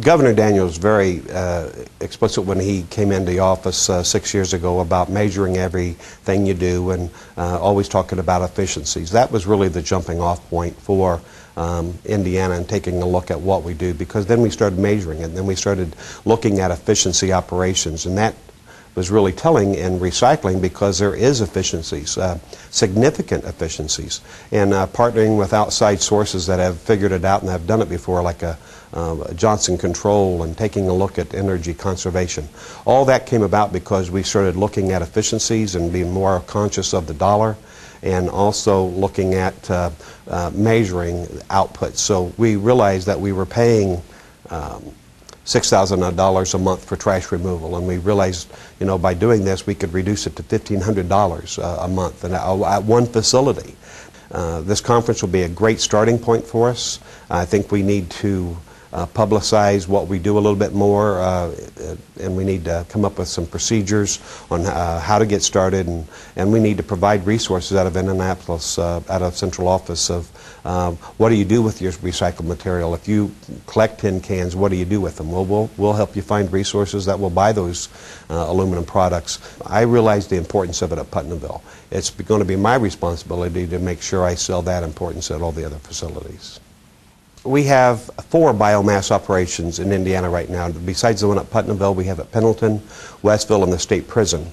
Governor Daniels was very explicit when he came into office 6 years ago about measuring everything you do and always talking about efficiencies. That was really the jumping off point for Indiana and taking a look at what we do, because then we started measuring it, and then we started looking at efficiency operations, and that was really telling in recycling, because there is efficiencies, significant efficiencies, and partnering with outside sources that have figured it out and have done it before, like Johnson Control, and taking a look at energy conservation. All that came about because we started looking at efficiencies and being more conscious of the dollar, and also looking at measuring output. So we realized that we were paying $6,000 a month for trash removal, and we realized, by doing this, we could reduce it to $1,500 a month and at one facility. This conference will be a great starting point for us. I think we need to publicize what we do a little bit more, and we need to come up with some procedures on how to get started, and we need to provide resources out of Indianapolis, out of central office, of what do you do with your recycled material? If you collect tin cans, what do you do with them? Well, we'll help you find resources that will buy those aluminum products. I realize the importance of it at Putnamville. It's going to be my responsibility to make sure I sell that importance at all the other facilities. We have 4 biomass operations in Indiana right now. Besides the one at Putnamville, we have at Pendleton, Westville, and the State Prison.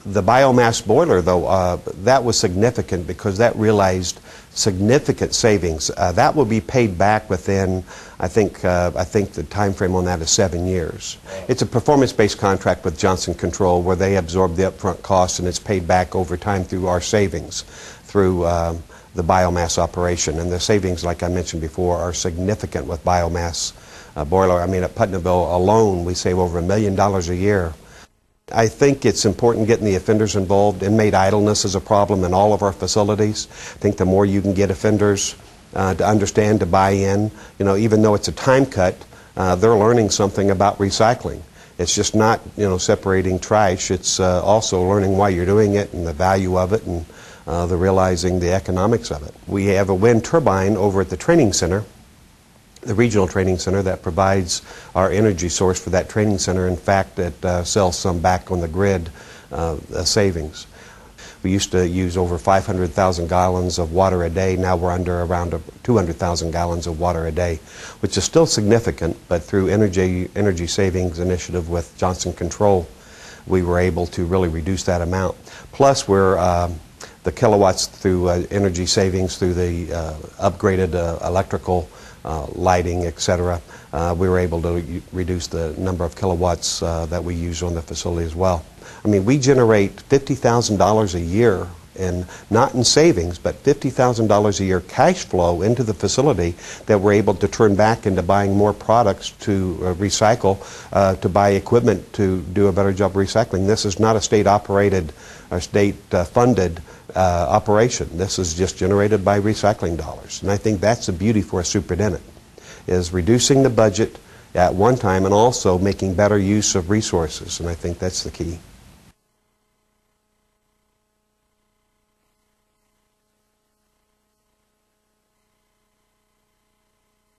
The biomass boiler, though, that was significant because that realized significant savings. That will be paid back within, I think the time frame on that is 7 years. It's a performance-based contract with Johnson Control where they absorb the upfront costs, and it's paid back over time through our savings, through the biomass operation. And the savings, like I mentioned before, are significant with biomass boiler. I mean, at Putnamville alone, we save over $1 million a year. I think it's important getting the offenders involved. Inmate idleness is a problem in all of our facilities. I think the more you can get offenders to understand, to buy in, even though it's a time cut, they're learning something about recycling. It's just not, separating trash. It's also learning why you're doing it and the value of it, and the realizing the economics of it. We have a wind turbine over at the training center, the regional training center, that provides our energy source for that training center. In fact, it sells some back on the grid savings. We used to use over 500,000 gallons of water a day. Now we're under around 200,000 gallons of water a day, which is still significant, but through energy savings initiative with Johnson Control, we were able to really reduce that amount. Plus, we're the kilowatts through energy savings, through the upgraded electrical lighting, etc. We were able to reduce the number of kilowatts that we use on the facility as well. I mean, we generate $50,000 a year, and not in savings, but $50,000 a year cash flow into the facility that we're able to turn back into buying more products to recycle, to buy equipment to do a better job recycling. This is not a state-operated or state-funded operation. This is just generated by recycling dollars. And I think that's the beauty for a superintendent, is reducing the budget at one time and also making better use of resources. And I think that's the key.